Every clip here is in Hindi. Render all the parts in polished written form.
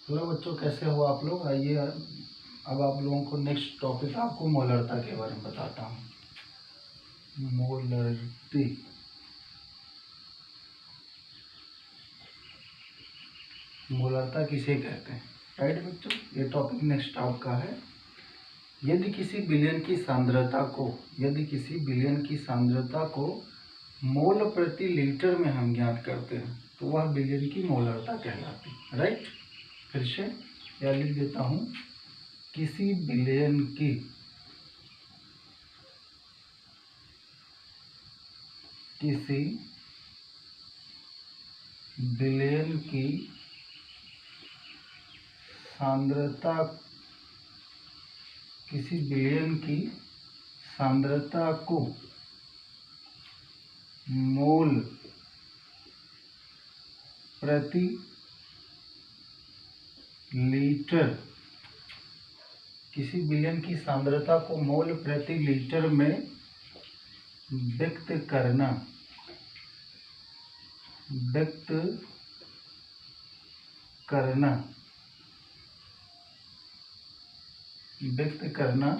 हेलो बच्चों, कैसे हो आप लोग। आइए अब आप लोगों को नेक्स्ट टॉपिक आपको मोलरता के बारे में बताता हूँ। मोलरिटी, मोलरता किसे कहते हैं, राइट बच्चों। ये टॉपिक नेक्स्ट आपका है। यदि किसी विलयन की सांद्रता को मोल प्रति लीटर में हम ज्ञात करते हैं तो वह विलयन की मोलरता कहलाती है, राइट। फिर से यह लिख देता हूँ। किसी विलयन की सांद्रता को मोल प्रति लीटर में व्यक्त करना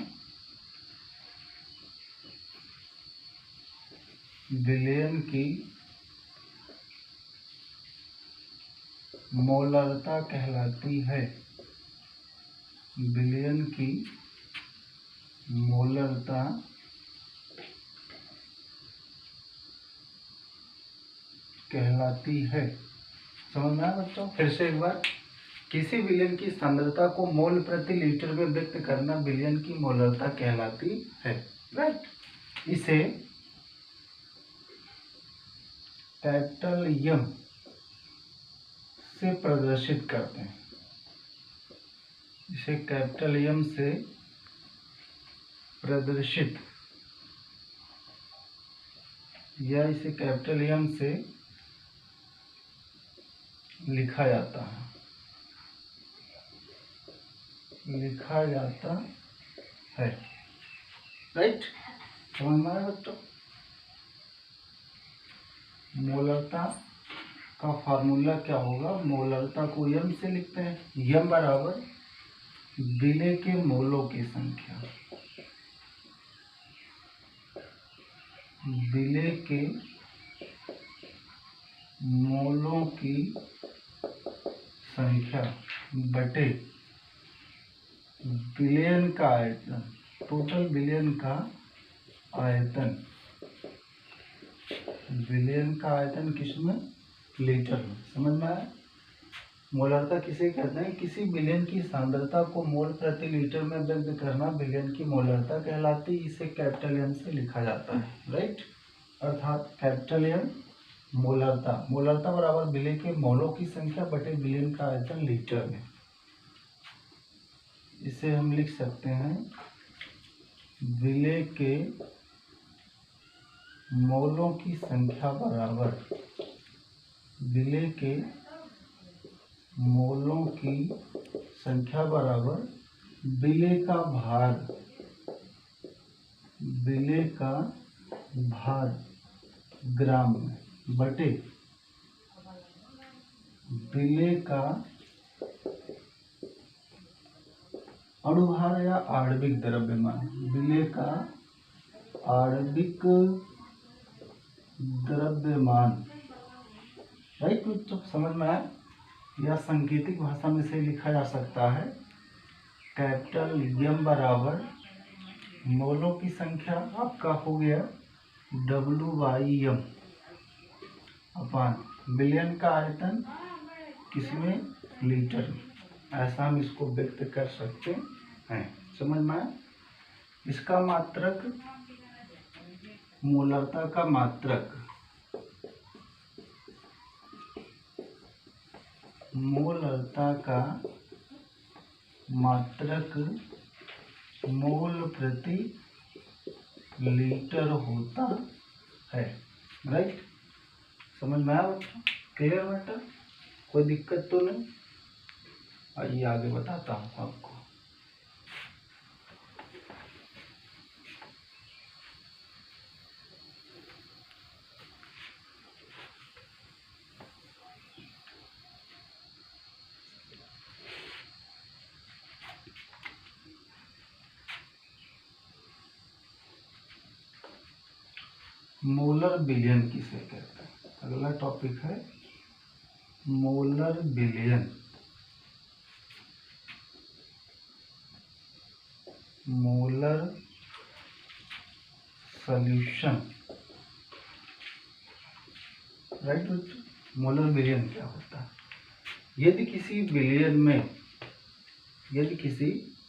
विलयन की मोलरता कहलाती है। विलयन की मोलरता कहलाती है। समझ में आया बच्चों। फिर से एक बार, किसी विलयन की सांद्रता को मोल प्रति लीटर में व्यक्त करना विलयन की मोलरता कहलाती है, राइट। इसे कैपिटल एम से प्रदर्शित करते हैं। इसे कैपिटल एम से प्रदर्शित या इसे कैपिटल एम से लिखा जाता है, राइट। समझ में आया बच्चों। मोलरता का फार्मूला क्या होगा। मोलरता को एम से लिखते हैं। एम बराबर विलय के मोलों की संख्या, विलय के मोलों की संख्या बटे विलयन का आयतन, टोटल विलयन का आयतन। विलयन का आयतन किसमें, लीटर में। समझ में आया। मोलरता किसे कहते हैं। किसी विलयन की सांद्रता को मोल प्रति लीटर में व्यक्त करना विलयन की मोलरता कहलाती। इसे कैपिटल एम से लिखा जाता है, राइट। अर्थात कैपिटल एम मोलरता बराबर विलय के मोलों की संख्या बटे विलयन का आयतन लीटर में। इसे हम लिख सकते हैं विलय के मोलों की संख्या बराबर विलय के मोलों की संख्या बराबर विलय का भार ग्राम में बटे विलय का अणुभार या आणविक द्रव्यमान। विलय का आणविक द्रव्यमान, राइट बच्चों। समझ में आया। या सांकेतिक भाषा में से लिखा जा सकता है कैपिटल एम बराबर मोलों की संख्या आपका हो गया W/M अपान विलयन का आयतन किसमें, लीटर में। ऐसा हम इसको व्यक्त कर सकते हैं। समझ में आया। इसका मात्रक, मोलरता का मात्रक, मोल प्रति लीटर होता है, राइट। समझ में आया बच्चों। क्लियर बेटा, कोई दिक्कत तो नहीं। आइए आगे बताता हूँ आपको। मोलर बिलियन किसे कहते हैं। अगला टॉपिक है molar billion. Molar solution, right. Molar billion क्या होता है? यदि किसी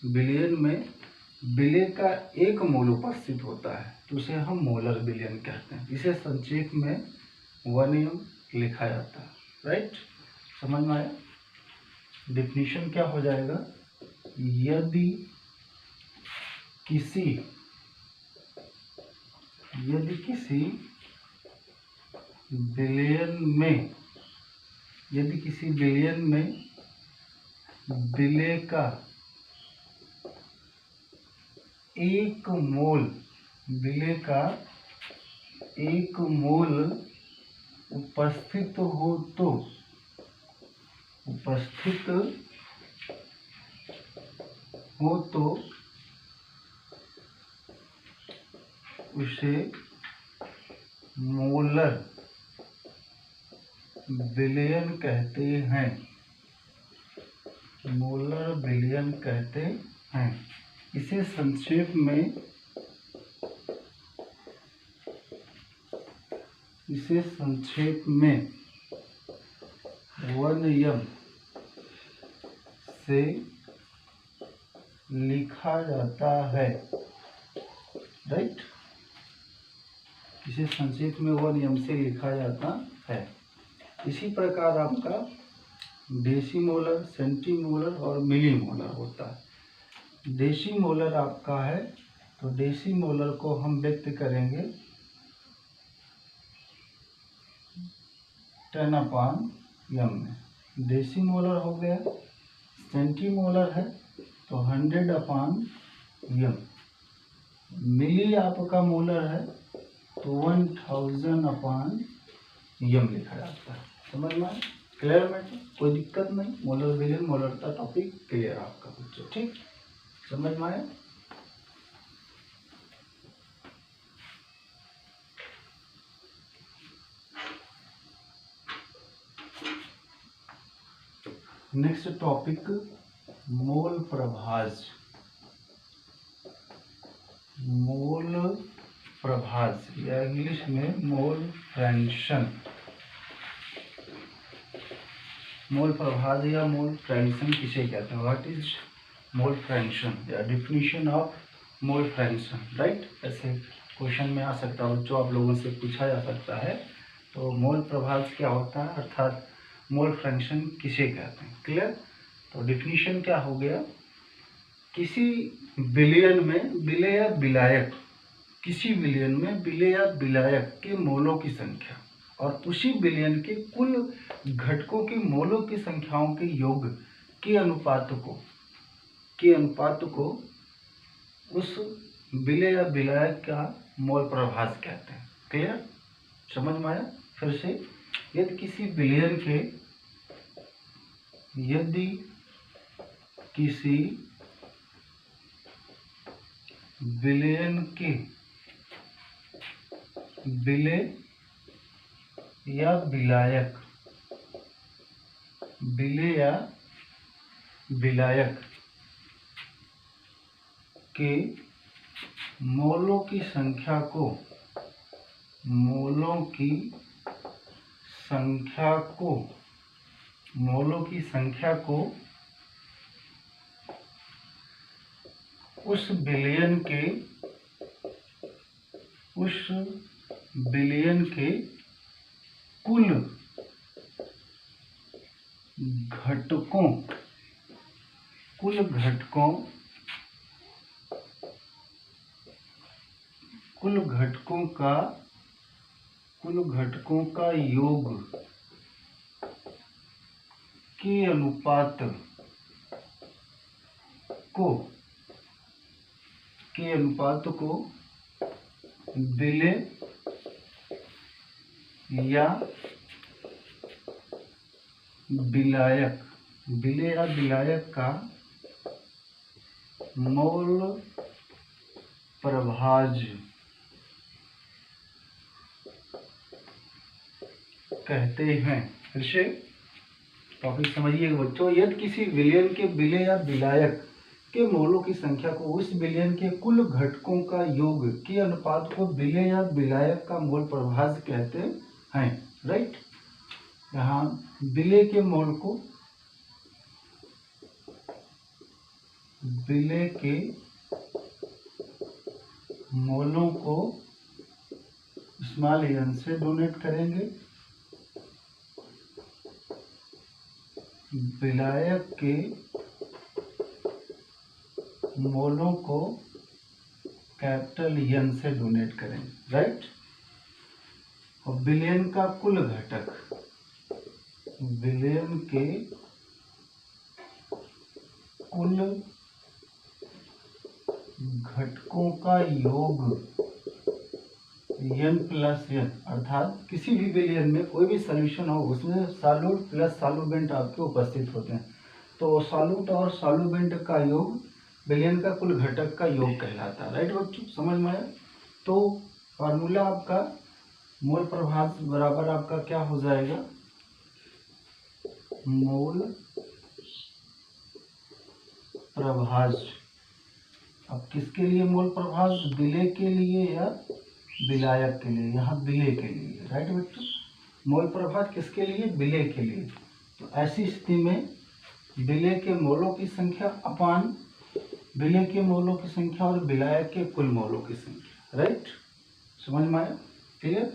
बिलियन में विलेय का 1 मोल उपस्थित होता है तो उसे हम मोलर बिलियन कहते हैं। इसे संक्षेप में 1m लिखा जाता है, राइट। समझ में आया? डिफिनीशन क्या हो जाएगा? यदि किसी बिलियन में विलेय का 1 मोल उपस्थित हो तो उसे मोलर बिलियन कहते हैं। मोलर बिलियन कहते हैं। इसे संक्षेप में 1m से लिखा जाता है, राइट। इसे संक्षेप में 1m से लिखा जाता है। इसी प्रकार आपका डेसीमोलर, सेंटीमोलर और मिलीमोलर होता है। डेसीमोलर आपका है तो डेसीमोलर को हम व्यक्त करेंगे 10/m में। डेसीमोलर हो गया। सेंटीमोलर है तो 100/m। मिली आपका मोलर है तो 1000/m लिखा जाता है। समझ में आया? Clear matter? कोई दिक्कत नहीं। मोलर बिलियन मोलर का टॉपिक क्लियर आपका बच्चों, ठीक। समझ में आया? नेक्स्ट टॉपिक मोल प्रभाज। मोल प्रभाज या इंग्लिश में मोल फ्रैक्शन। मोल प्रभाज या मोल फ्रैक्शन किसे कहते हैं? व्हाट इज मोल फ्रैक्शन या definition of mole fraction, right. ऐसे क्वेश्चन में आ सकता है बच्चों, आप लोगों से पूछा जा सकता है। तो मोल प्रभाज क्या होता है अर्थात मोल फ्रैक्शन किसे कहते हैं? क्लियर? तो डिफिनीशन क्या हो गया? किसी बिलियन में विलेय या विलायक, किसी बिलियन में विलेय या विलायक के मोलों की संख्या और उसी बिलियन के कुल घटकों के मोलों की संख्याओं के योग के अनुपात को उस विलेय या विलायक का मोल प्रभाज कहते हैं। क्लियर? समझ में आया? फिर से, यदि किसी बिलियन के विलेय या विलायक के मोलों की संख्या को उस बिलियन के कुल घटकों का योग के अनुपात को विलेय या विलायक का मोल प्रभाज कहते हैं। फिर से टॉपिक समझिएगा बच्चों। यदि किसी विलयन के विलय या विलायक के मोलों की संख्या को उस विलयन के कुल घटकों का योग के अनुपात को विलय या विलायक का मोल प्रभाज्य कहते हैं। राइट, यहाँ विलय के मोल को विलय के मोलों को स्मॉल एन से डोनेट करेंगे, विलायक के मोलों को कैपिटल एन से डोनेट करेंगे। राइट, और विलयन का कुल घटक, विलयन के कुल घटकों का योग n प्लस n, अर्थात किसी भी विलयन में कोई भी सॉल्यूशन हो उसमें सॉल्यूट प्लस सॉल्यूबेंट आपके उपस्थित होते हैं, तो सॉल्यूट और सॉल्यूबेंट का योग विलयन का कुल घटक का योग कहलाता है। राइट बच्चों, समझ में आया। तो फार्मूला आपका मोल प्रभाज्य बराबर आपका क्या हो जाएगा, मोल प्रभाज्य। अब किसके लिए मोल प्रभाज्य, विलय के लिए या विलायक के लिए, यहाँ विलय के लिए। राइट बच्चों, मोल प्रभाज्य किसके लिए, विलय के लिए। तो ऐसी स्थिति में विलय के मोलों की संख्या अपान विलय के मोलों की संख्या और विलायक के कुल मोलों की संख्या। राइट, समझ में आया, क्लियर।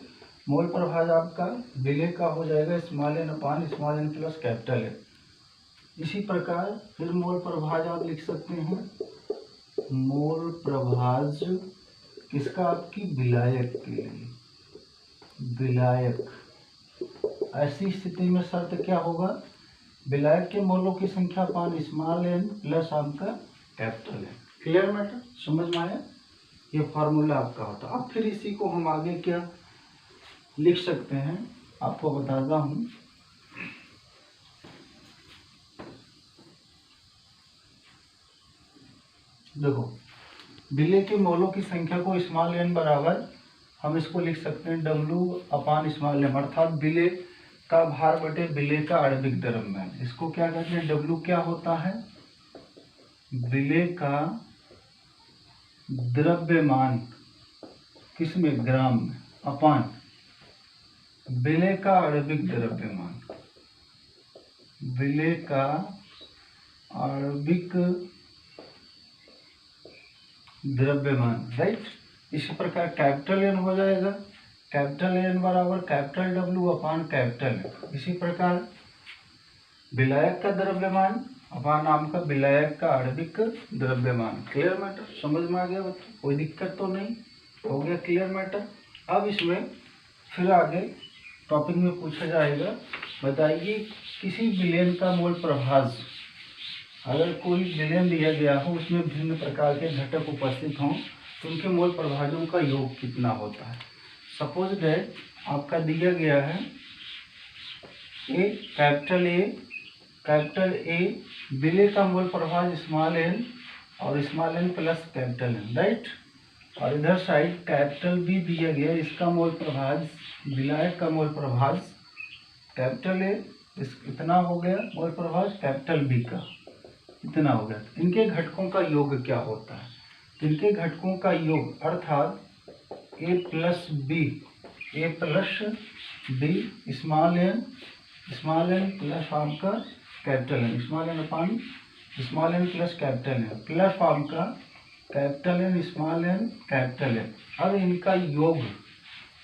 मोल प्रभाज्य आपका विलय का हो जाएगा small N upon small N plus capital N. इसी प्रकार फिर मोल प्रभाज्य आप लिख सकते हैं, मोल प्रभाज्य किसका, आपकी विलायक के लिए, विलायक। ऐसी स्थिति में शर्त क्या होगा, विलायक के मोलों की संख्या पान स्मॉल एन प्लस आपका कैपिटल एन। क्लियर मैटर, समझ में आया। ये फार्मूला आपका होता है। अब फिर इसी को हम आगे क्या लिख सकते हैं आपको बताता हूँ। देखो, विलय के मोलों की संख्या को स्मॉल एन बराबर हम इसको लिख सकते हैं डब्लू अपान स्मॉल एन, अर्थात विलय का भार बटे विलय का आणविक द्रव्यमान। इसको क्या कहते हैं, डब्लू क्या होता है, विलय का द्रव्यमान किसमें, ग्राम में, अपान विलय का आणविक द्रव्यमान, विलय का आणविक द्रव्यमान। राइट, इसी प्रकार कैपिटल एन हो जाएगा, कैपिटल एन बराबर कैपिटल डब्ल्यू अपान कैपिटल एन। इसी प्रकार विलायक का द्रव्यमान अपान नाम का विलायक का आणविक द्रव्यमान। क्लियर मैटर, समझ में आ गया बच्चों, कोई दिक्कत तो नहीं, हो गया क्लियर मैटर। अब इसमें फिर आगे टॉपिक में पूछा जाएगा, बताइए किसी विलयन का मोल प्रभाज्य, अगर कोई विलयन दिया गया हो उसमें भिन्न प्रकार के घटक उपस्थित हों तो उनके मोल प्रभाजों का योग कितना होता है। सपोज दैट आपका दिया गया है कैपिटल ए विलय का मोल प्रभाज्य स्मॉल एन और small N plus capital N. Right, और इधर साइड कैपिटल बी दिया गया, इसका मोल प्रभाज्य विलायक का मोल प्रभाज्य कैपिटल ए इतना हो गया, मोल प्रभाज्य कैपिटल बी का इतना हो गया। इनके घटकों का योग क्या होता है, इनके घटकों का योग अर्थात A plus B small N plus आपका capital N, small N upon small N plus capital N plus आपका capital N small N capital N. अब इनका योग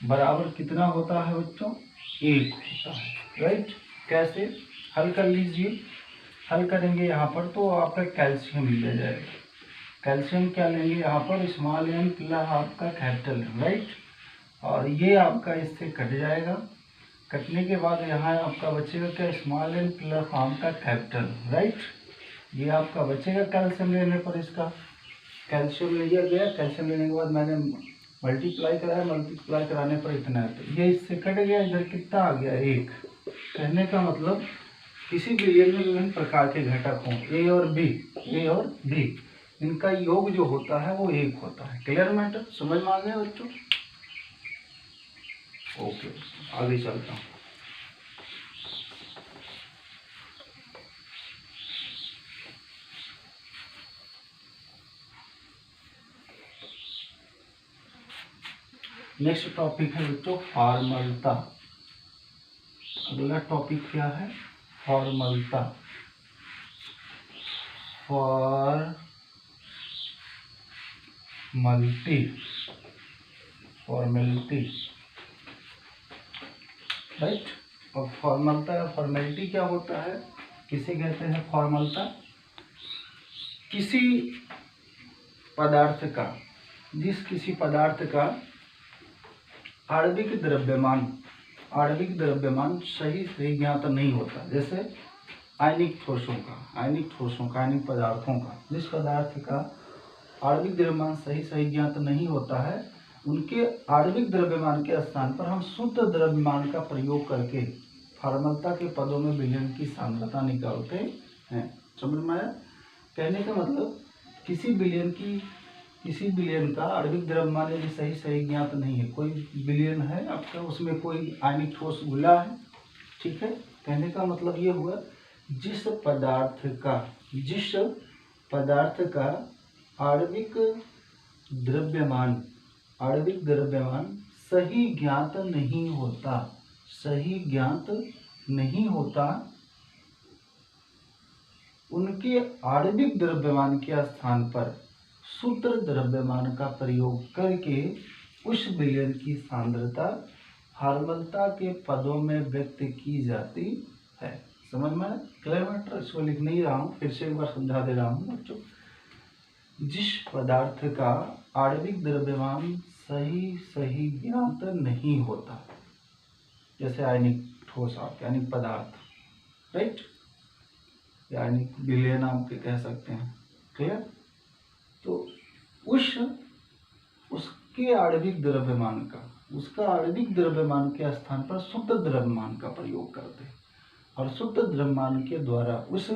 बराबर कितना होता है बच्चों, 1 होता है। राइट, कैसे हल कर लीजिए, हल करेंगे यहाँ पर तो आपका कैल्शियम लिया जाएगा। कैल्शियम क्या लेंगे यहाँ पर, स्मॉल एन प्लस आपका कैपिटल एन। राइट, और ये आपका इससे कट जाएगा, कटने के बाद यहाँ आपका बचेगा क्या, स्मॉल एन प्लस आपका कैपिटल। राइट, ये आपका बचेगा कैल्शियम लेने पर। इसका कैल्शियम लिया गया, कैल्शियम लेने के बाद मैंने मल्टीप्लाई कराया, मल्टीप्लाई कराने पर इतना है, तो ये इससे कट गया, इधर कितना आ गया, 1। कहने का मतलब किसी विलयन में विभिन्न प्रकार के घटक हों ए और बी, इनका योग जो होता है वो 1 होता है। क्लियर मैटर, समझ में आ गया बच्चों। ओके, आगे चलता हूँ। नेक्स्ट टॉपिक है बच्चों फॉर्मलता। अगला टॉपिक क्या है? फॉर्मलता। Formality right. और फॉर्मलता या फॉर्मेलिटी क्या होता है? किसे कहते हैं फॉर्मलता? किसी पदार्थ का, किसी पदार्थ का आणविक द्रव्यमान सही ज्ञात नहीं होता। जैसे आयनिक ठोसों का, आयनिक पदार्थों का, जिस पदार्थ का आणविक द्रव्यमान सही ज्ञात नहीं होता है, उनके आणविक द्रव्यमान के स्थान पर हम शुद्ध द्रव्यमान का प्रयोग करके फॉर्मलता के पदों में विलयन की सांद्रता निकालते हैं। समझ में आया? कहने का मतलब किसी विलयन का आणविक द्रव्यमान यदि सही ज्ञात नहीं है, कोई विलयन है आपका, उसमें कोई आयनिक ठोस घुला है, ठीक है। कहने का मतलब ये हुआ जिस पदार्थ का आणविक द्रव्यमान सही ज्ञात नहीं होता, उनके आणविक द्रव्यमान के स्थान पर शुद्ध द्रव्यमान का प्रयोग करके उस विलयन की सांद्रता फॉर्मलता के पदों में व्यक्त की जाती है। समझ में? Clear matter? इसको लिख नहीं रहा हूँ, फिर से एक बार समझा दे रहा हूँ बच्चों। जिस पदार्थ का आणविक द्रव्यमान सही ज्ञात नहीं होता, जैसे आयनिक ठोस, आयनिक पदार्थ, राइट, यानी विलयन आप कह सकते हैं। क्लियर? तो उसके आणविक द्रव्यमान के स्थान पर शुद्ध द्रव्यमान का प्रयोग करते हैं और शुद्ध द्रव्यमान के द्वारा उस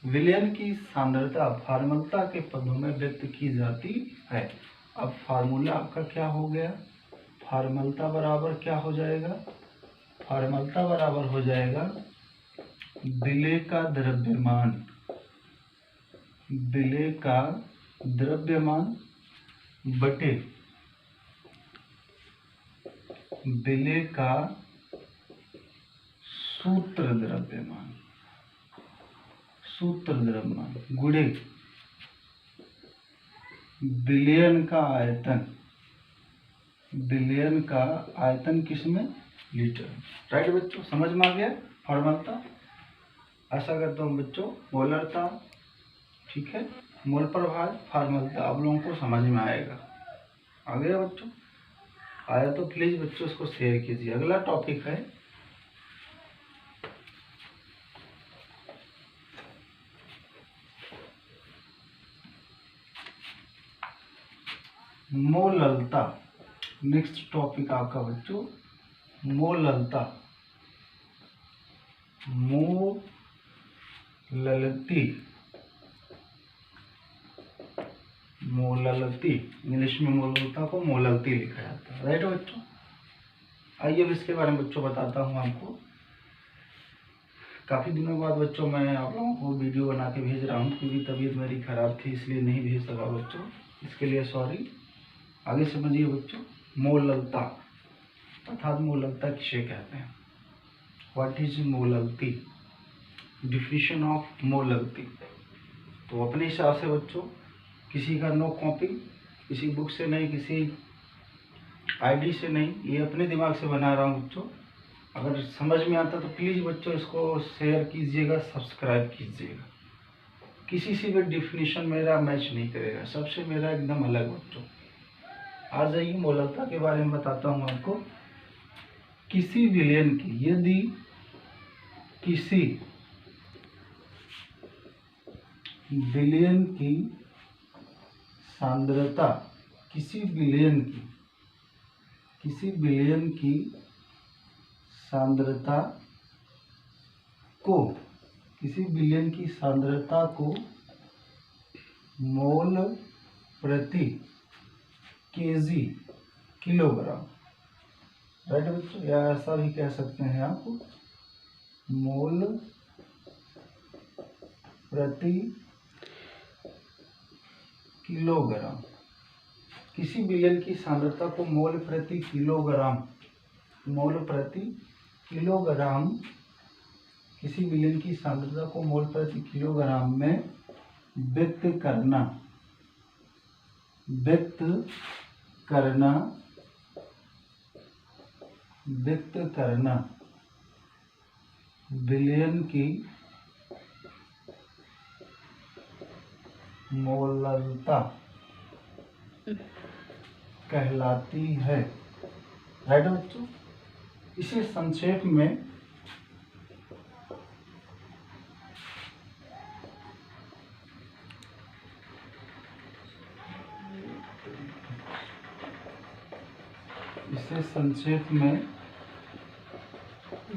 विलयन की सांद्रता फॉर्मलता के पदों में व्यक्त की जाती है। अब फार्मूला आपका क्या हो गया? फॉर्मलता बराबर क्या हो जाएगा? फॉर्मलता बराबर हो जाएगा विलय का द्रव्यमान बटे विलय का सूत्र द्रव्यमान गुणे विलयन का आयतन किसमें? लीटर। राइट बच्चों, समझ में आ गया फॉर्मलता? ऐसा करता हूँ बच्चों, मोलरता, ठीक है, मोल प्रभाव, फॉर्मलता आप लोगों को समझ में आएगा। आ गया बच्चों? आया तो प्लीज बच्चों इसको शेयर कीजिए। अगला टॉपिक है मोललता। नेक्स्ट टॉपिक आपका बच्चों मोललता। मोललती इंग्लिश में मोललता को मोललती लिखा जाता है। राइट बच्चों? आइए अब इसके बारे में बच्चों बताता हूँ आपको। काफ़ी दिनों बाद बच्चों मैं आप लोगों को वीडियो बना के भेज रहा हूँ, क्योंकि तबीयत मेरी ख़राब थी इसलिए नहीं भेज सका बच्चों, इसके लिए सॉरी। आगे समझिए बच्चों, मोललता अर्थात मोललता किसे कहते हैं? व्हाट इज मोललती? डिफिनेशन ऑफ मोललती। तो अपने हिसाब से बच्चों, किसी का नो कॉपी, किसी बुक से नहीं, किसी आईडी से नहीं, ये अपने दिमाग से बना रहा हूँ बच्चों। अगर समझ में आता तो प्लीज़ बच्चों इसको शेयर कीजिएगा, सब्सक्राइब कीजिएगा। किसी से भी डिफिनेशन मेरा मैच नहीं करेगा, सबसे मेरा एकदम अलग बच्चों। आ जाइए मोललता के बारे में बताता हूँ आपको। किसी विलयन की, यदि किसी विलयन की सांद्रता, किसी विलयन की सांद्रता को मोल प्रति केजी किलोग्राम, राइट बच्चों, या ऐसा भी कह सकते हैं आप, मोल प्रति किलोग्राम किसी विलयन की सांद्रता को मोल प्रति किलोग्राम किसी विलयन की सांद्रता को मोल प्रति किलोग्राम में व्यक्त करना विलयन की मोलरता कहलाती है। राइट बच्चों, इसे संक्षेप में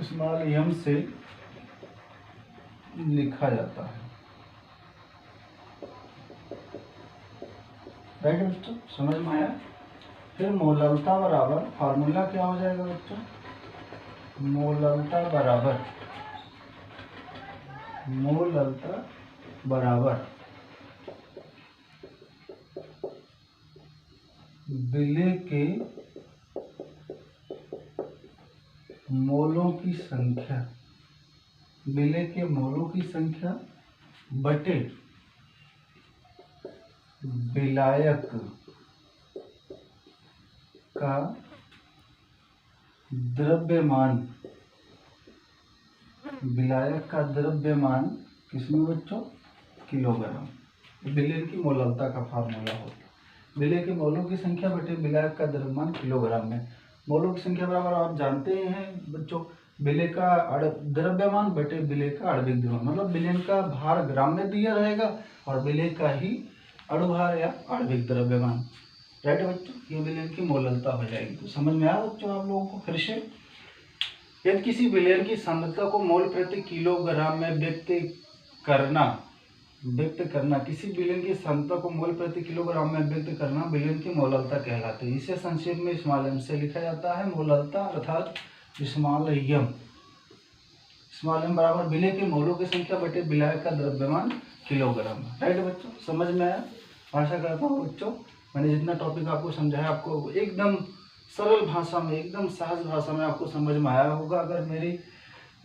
स्मॉल m से लिखा जाता है। राइट बच्चों, समझ में आया। फिर मोलरता बराबर फार्मूला क्या हो जाएगा बच्चों, मोलरता बराबर विलय के मोलों की संख्या बटे विलायक का द्रव्यमान किसमें बच्चों, किलोग्राम। विलयन की मोलरता का फार्मूला होता है विलय के मोलों की संख्या बटे विलायक का द्रव्यमान किलोग्राम में। मोलों की संख्या बराबर आप जानते हैं बच्चों, विलय का द्रव्यमान बटे विलय का आणविक द्रव्यमान, मतलब विलयन का भार ग्राम में दिया रहेगा और विलय का ही अणुभार या आणविक द्रव्यमान। राइट बच्चों, ये विलयन की मोलरता हो जाएगी। तो समझ में आया बच्चों आप लोगों को। फिर से, यदि किसी विलयन की सांद्रता को मोल प्रति किलोग्राम में व्यक्त करना किसी विलयन की सांद्रता को मोल प्रति किलोग्राम में व्यक्त करना विलयन की मोलरता कहलाती है। इसे संक्षेप में स्मॉल m से लिखा जाता है। मोलरता अर्थात स्मॉल m बराबर विलय के मोलों की संख्या बटे विलायक का द्रव्यमान किलोग्राम। राइट बच्चों, समझ में आया। आशा करता हूँ बच्चों मैंने जितना टॉपिक आपको समझाया आपको एकदम सरल भाषा में, एकदम सहज भाषा में आपको समझ में आया होगा। अगर मेरी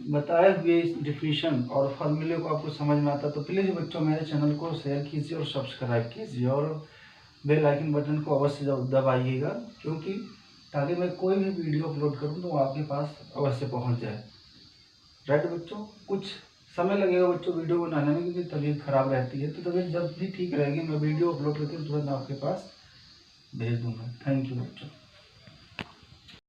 बताए हुए डिफिनीशन और फॉर्मूले को आपको समझ में आता तो प्लीज़ बच्चों मेरे चैनल को शेयर कीजिए और सब्सक्राइब कीजिए और बेल आइकन बटन को अवश्य दबाइएगा, क्योंकि ताकि मैं कोई भी वीडियो अपलोड करूं तो आपके पास अवश्य पहुंच जाए। राइट बच्चों, कुछ समय लगेगा बच्चों वीडियो बनाने में, क्योंकि तबीयत खराब रहती है। तो तबीयत जब भी ठीक रहेगी मैं वीडियो अपलोड करके तुरंत आपके पास भेज दूंगा। थैंक यू बच्चों।